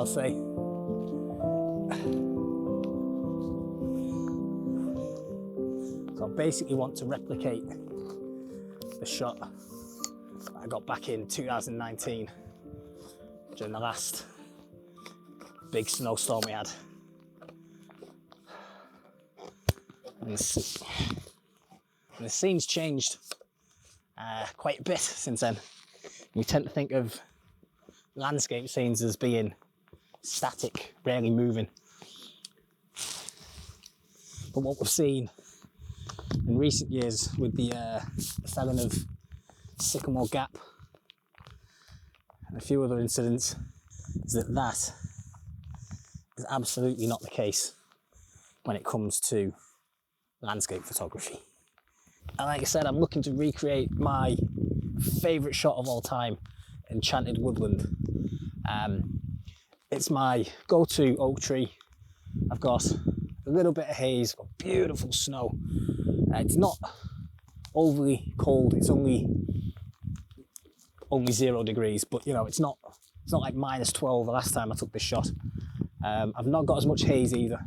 I'll say. So I basically want to replicate the shot that I got back in 2019 during the last big snowstorm we had. And the scene's changed quite a bit since then. We tend to think of landscape scenes as being static, rarely moving. But what we've seen in recent years with the felling of Sycamore Gap and a few other incidents is that is absolutely not the case when it comes to landscape photography. And like I said, I'm looking to recreate my favourite shot of all time, Enchanted Woodland. It's my go-to oak tree. I've got a little bit of haze, got beautiful snow. It's not overly cold, it's only 0 degrees, but you know, it's not like -12 the last time I took this shot. I've not got as much haze either.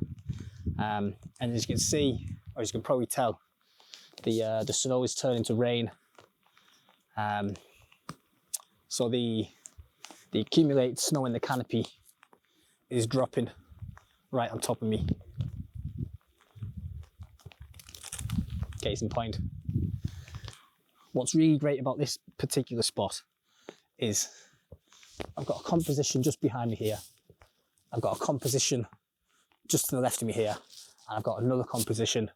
And as you can see, or as you can probably tell, the snow is turning to rain. So the accumulated snow in the canopy is dropping right on top of me. Case in point. What's really great about this particular spot is I've got a composition just behind me here. I've got a composition just to the left of me here. And I've got another composition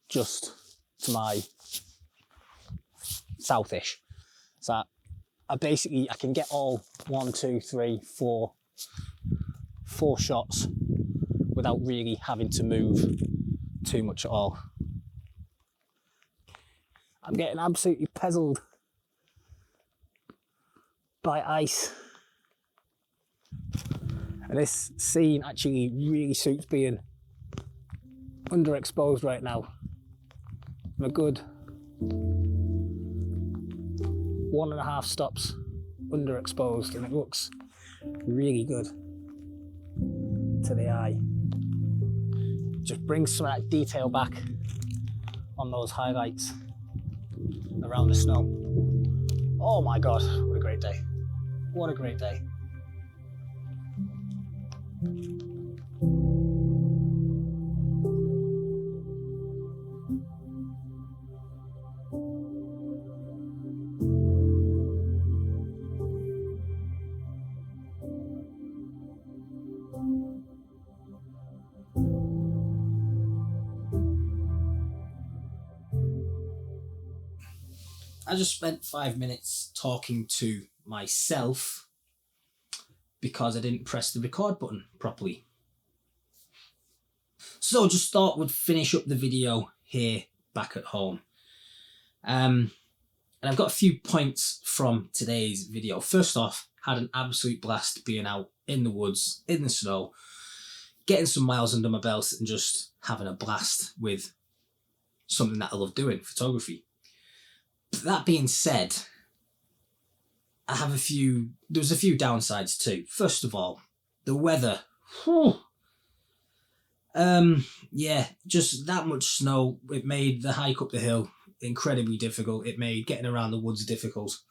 just to my southish. So I can get all 1, 2, 3, 4 shots without really having to move too much at all. I'm getting absolutely pezzled by ice. And this scene actually really suits being underexposed right now. I'm a good 1.5 stops underexposed, and it looks really good to the eye. Just brings some of that detail back on those highlights around the snow. Oh my God, what a great day. What a great day. I just spent 5 minutes talking to myself because I didn't press the record button properly. So just thought we'd finish up the video here back at home. And I've got a few points from today's video. First off, had an absolute blast being out in the woods, in the snow, getting some miles under my belt and just having a blast with something that I love doing, photography. That being said, there was a few downsides too. First of all, the weather. Yeah, just that much snow. It made the hike up the hill incredibly difficult. It made getting around the woods difficult.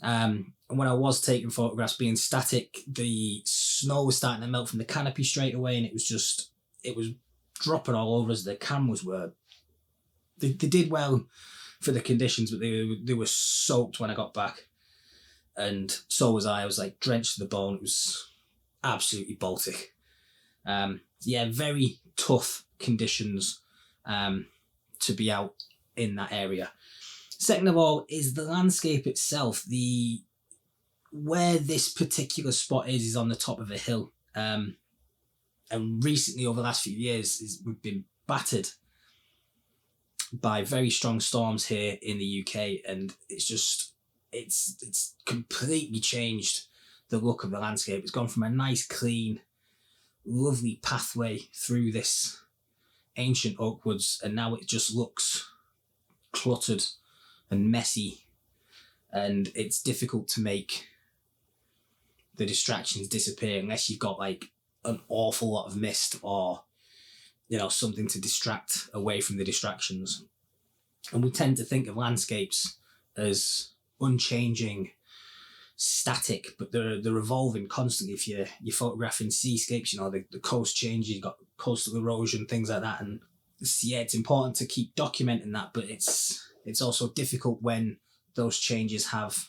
And when I was taking photographs being static, the snow was starting to melt from the canopy straight away, and it was dropping all over us. The cameras were, they did well for the conditions, but they were soaked when I got back, and so was I. I was like drenched to the bone. It was absolutely Baltic. Yeah, very tough conditions to be out in that area. Second of all is the landscape itself. Where this particular spot is on the top of a hill, and recently over the last few years we've been battered by very strong storms here in the UK, and it's completely changed the look of the landscape. It's gone from a nice, clean, lovely pathway through this ancient oak woods, and now it just looks cluttered and messy, and it's difficult to make the distractions disappear unless you've got like an awful lot of mist or, you know, something to distract away from the distractions. And we tend to think of landscapes as unchanging, static, but they're evolving constantly. If you're photographing seascapes, you know, the coast changes, you've got coastal erosion, things like that. And yeah, it's important to keep documenting that, but it's also difficult when those changes have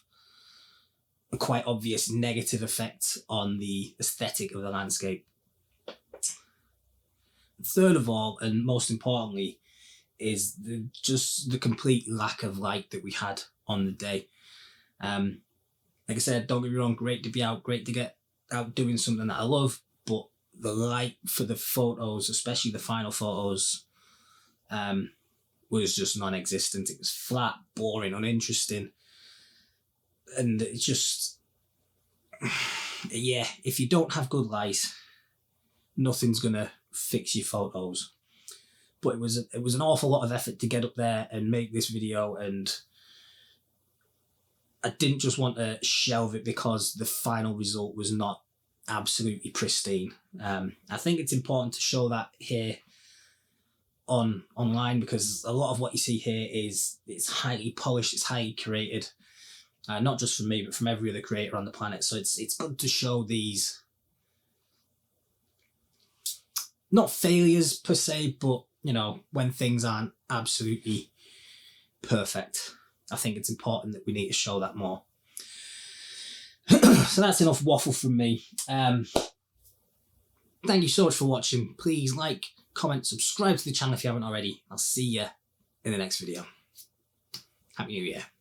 a quite obvious negative effect on the aesthetic of the landscape. Third of all, and most importantly, is the complete lack of light that we had on the day. Like I said, don't get me wrong, great to be out, great to get out doing something that I love, but the light for the photos, especially the final photos, was just non-existent. It was flat, boring, uninteresting. And it's just, yeah, if you don't have good light, nothing's gonna fix your photos. But it was an awful lot of effort to get up there and make this video, and I didn't just want to shelve it because the final result was not absolutely pristine. I think it's important to show that here online, because a lot of what you see here it's highly polished, it's highly curated, not just from me but from every other creator on the planet. So it's good to show these, not failures per se, but you know, when things aren't absolutely perfect. I think it's important that we need to show that more. So that's enough waffle from me. Thank you so much for watching. Please like, comment, subscribe to the channel if you haven't already. I'll see you in the next video. Happy New Year.